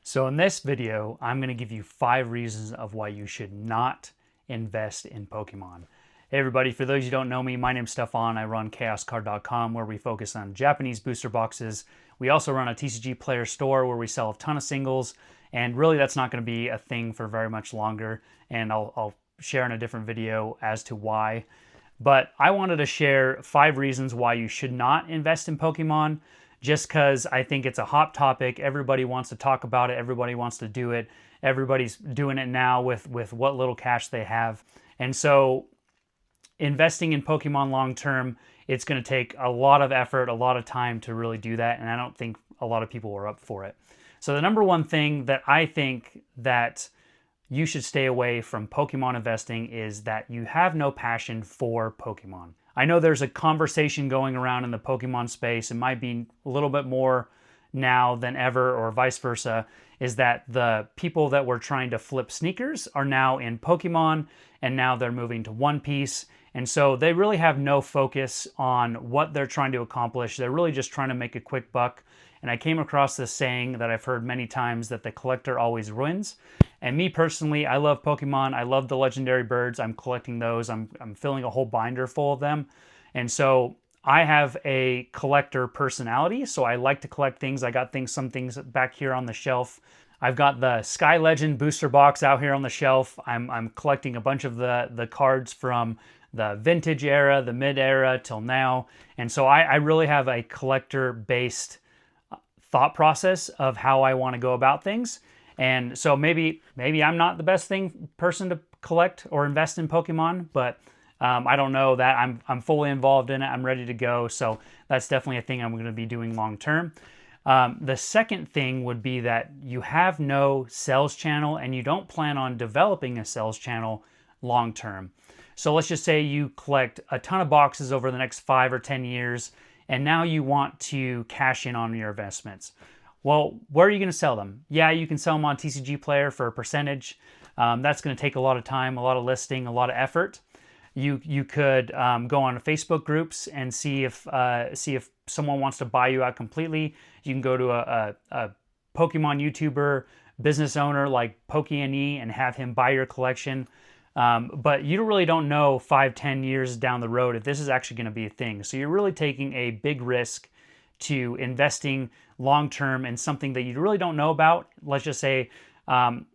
So in this video, I'm going to give you 5 reasons of why you should not invest in Pokemon. Hey everybody, for those who don't know me, my name's Stefan. I run chaoscard.com where we focus on Japanese booster boxes. We also run a TCG player store where we sell a ton of singles, and really that's not going to be a thing for very much longer, and I'll share in a different video as to why. But I wanted to share 5 reasons why you should not invest in Pokemon, just because I think it's a hot topic. Everybody wants to talk about it. Everybody wants to do it. Everybody's doing it now with what little cash they have. And so investing in Pokemon long term, it's going to take a lot of effort, a lot of time to really do that. And I don't think a lot of people are up for it. So the number one thing that I think that you should stay away from Pokemon investing is that you have no passion for Pokemon. I know there's a conversation going around in the Pokemon space, it might be a little bit more now than ever or vice versa, is that the people that were trying to flip sneakers are now in Pokemon and now they're moving to One Piece. And so they really have no focus on what they're trying to accomplish. They're really just trying to make a quick buck. And I came across this saying that I've heard many times, that the collector always wins. And me personally, I love Pokemon. I love the legendary birds. I'm collecting those. I'm filling a whole binder full of them. And so I have a collector personality. So I like to collect things. I got some things back here on the shelf. I've got the Sky Legend booster box out here on the shelf. I'm collecting a bunch of the cards from the vintage era, the mid era till now. And so I really have a collector based thought process of how I want to go about things. And so maybe I'm not the best person to collect or invest in Pokemon, but I don't know that. I'm fully involved in it. I'm ready to go. So that's definitely a thing I'm going to be doing long term. The second thing would be that you have no sales channel and you don't plan on developing a sales channel long term. So let's just say you collect a ton of boxes over the next 5 or 10 years, and now you want to cash in on your investments. Well, where are you going to sell them? Yeah, you can sell them on TCG Player for a percentage. That's going to take a lot of time, a lot of listing, a lot of effort. You could go on Facebook groups and see if someone wants to buy you out completely. You can go to a Pokemon YouTuber, business owner like Poke&E and have him buy your collection. But you really don't know 5-10 years down the road if this is actually going to be a thing. So you're really taking a big risk to investing long-term in something that you really don't know about. Let's just say I'm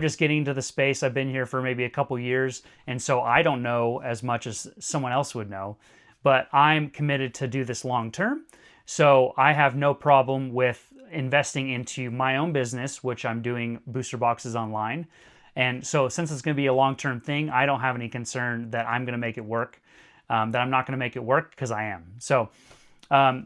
just getting into the space. I've been here for maybe a couple years, and so I don't know as much as someone else would know, but I'm committed to do this long-term. So I have no problem with investing into my own business, which I'm doing booster boxes online. And so since it's going to be a long-term thing, I don't have any concern that I'm going to make it work, that I'm not going to make it work, because I am. So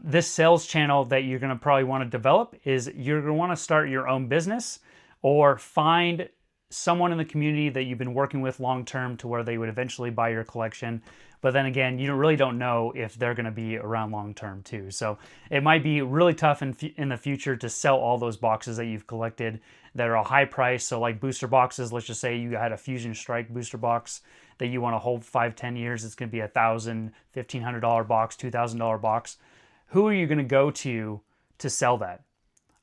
this sales channel that you're going to probably want to develop is you're going to want to start your own business or find someone in the community that you've been working with long-term to where they would eventually buy your collection. But then again, you really don't know if they're going to be around long-term too. So it might be really tough in the future to sell all those boxes that you've collected that are a high price. So like booster boxes, let's just say you had a Fusion Strike booster box that you want to hold 5-10 years. It's going to be $1,000, $1,500 box, $2,000 box. Who are you going to go to sell that?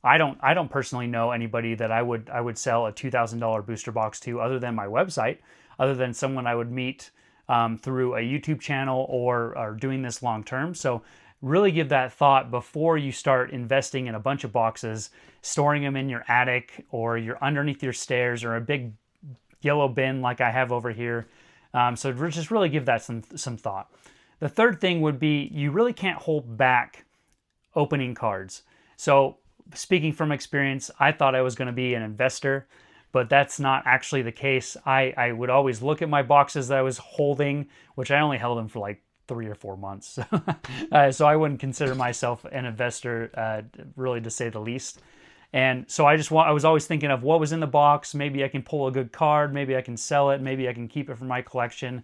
I don't personally know anybody that I would sell a $2,000 booster box to, other than my website, other than someone I would meet through a YouTube channel or doing this long term. So really give that thought before you start investing in a bunch of boxes, storing them in your attic or you're underneath your stairs or a big yellow bin like I have over here. So just really give that some thought. The third thing would be you really can't hold back opening cards. So speaking from experience, I thought I was going to be an investor, but that's not actually the case. I would always look at my boxes that I was holding, which I only held them for like 3 or 4 months. So I wouldn't consider myself an investor, really, to say the least. And so I was always thinking of what was in the box. Maybe I can pull a good card. Maybe I can sell it. Maybe I can keep it for my collection.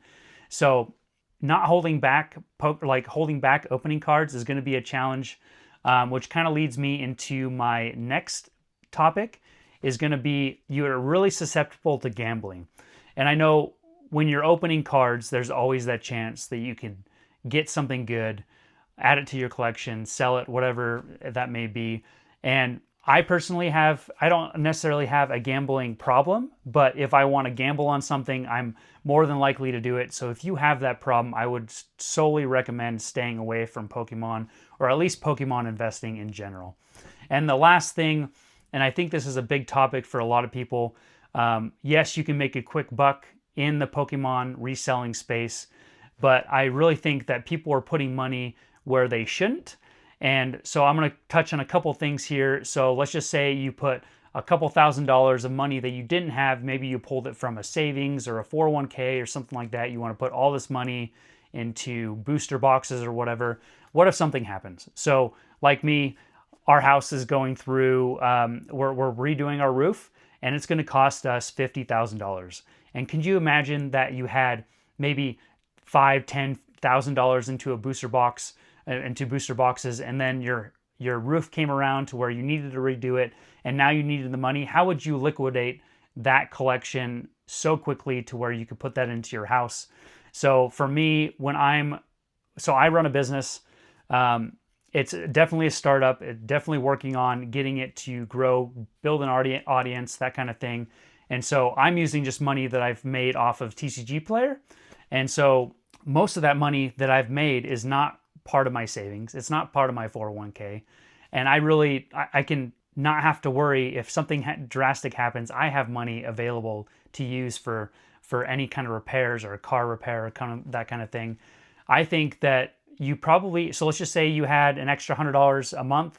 So not holding back, holding back opening cards is going to be a challenge, which kind of leads me into my next topic, is going to be you're really susceptible to gambling. And I know when you're opening cards, there's always that chance that you can get something good, add it to your collection, sell it, whatever that may be. And I personally I don't necessarily have a gambling problem, but if I want to gamble on something, I'm more than likely to do it. So if you have that problem, I would solely recommend staying away from Pokemon, or at least Pokemon investing in general. And the last thing, and I think this is a big topic for a lot of people, yes, you can make a quick buck in the Pokemon reselling space, but I really think that people are putting money where they shouldn't. And so I'm going to touch on a couple things here. So let's just say you put a couple $1,000s of money that you didn't have. Maybe you pulled it from a savings or a 401k or something like that. You want to put all this money into booster boxes or whatever. What if something happens? So like me, our house is going through, we're redoing our roof, and it's going to cost us $50,000. And can you imagine that you had maybe $5,000-$10,000 into a booster box, into booster boxes, and then your roof came around to where you needed to redo it, and now you needed the money? How would you liquidate that collection so quickly to where you could put that into your house? So for me, I run a business. It's definitely a startup. It's definitely working on getting it to grow, build an audience, that kind of thing. And so I'm using just money that I've made off of TCG Player. And so most of that money that I've made is not part of my savings. It's not part of my 401k. And I can not have to worry if something drastic happens. I have money available to use for any kind of repairs, or a car repair, or kind of that kind of thing. I think that so let's just say you had an extra $100 a month.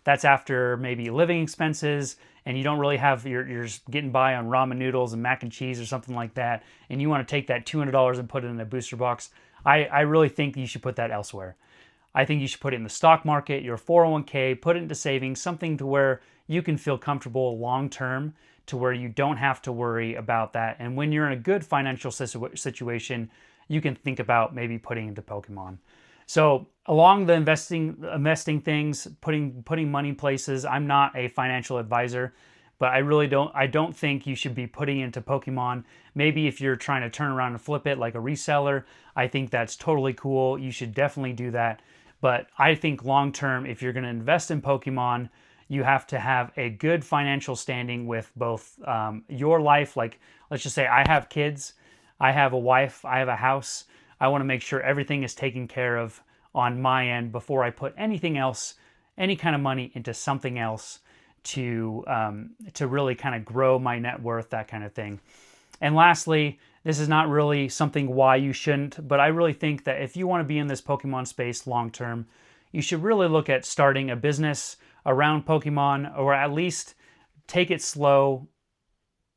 That's after maybe living expenses, and you don't really have, you're just getting by on ramen noodles and mac and cheese or something like that, and you want to take that $200 and put it in a booster box. I really think you should put that elsewhere. I think you should put it in the stock market, your 401k, put it into savings, something to where you can feel comfortable long term, to where you don't have to worry about that. And when you're in a good financial situation, you can think about maybe putting into Pokemon. So along the investing things, putting money in places, I'm not a financial advisor, but I don't think you should be putting into Pokemon. Maybe if you're trying to turn around and flip it like a reseller, I think that's totally cool. You should definitely do that. But I think long term, if you're going to invest in Pokemon, you have to have a good financial standing with both your life. Like, let's just say I have kids, I have a wife, I have a house. I want to make sure everything is taken care of on my end before I put anything else, any kind of money into something else to really kind of grow my net worth, that kind of thing. And lastly, this is not really something why you shouldn't, but I really think that if you want to be in this Pokemon space long term, you should really look at starting a business around Pokemon, or at least take it slow,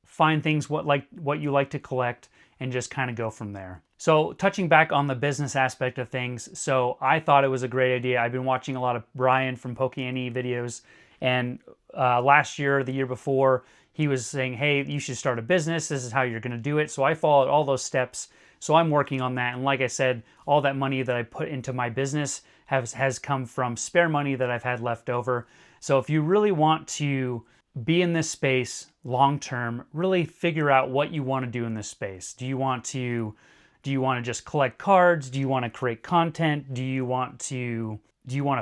find things what you like to collect, and just kind of go from there. So touching back on the business aspect of things, so I thought it was a great idea. I've been watching a lot of Brian from PokeNE videos, and last year, the year before, he was saying, hey, you should start a business. This is how you're going to do it. So I followed all those steps. So I'm working on that. And like I said, all that money that I put into my business has come from spare money that I've had left over. So if you really want to be in this space long term, really figure out what you want to do in this space. Do you want to just collect cards? Do you want to create content? Do you want to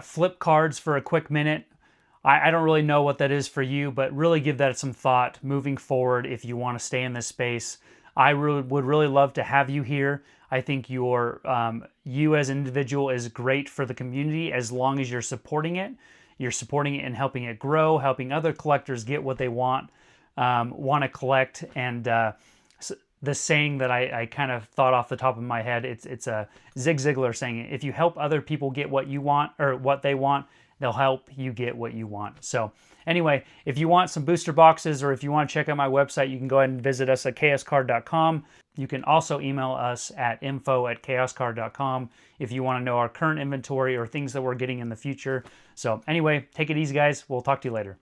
flip cards for a quick minute? I don't really know what that is for you, but really give that some thought moving forward if you want to stay in this space. I would really love to have you here. I think you as an individual is great for the community as long as you're supporting it. You're supporting it and helping it grow, helping other collectors get what they want to collect. And the saying that I kind of thought off the top of my head, it's a Zig Ziglar saying, if you help other people get what you want or what they want, they'll help you get what you want. So anyway, if you want some booster boxes, or if you want to check out my website, you can go ahead and visit us at chaoscard.com. You can also email us at info@chaoscard.com if you want to know our current inventory or things that we're getting in the future. So anyway, take it easy, guys. We'll talk to you later.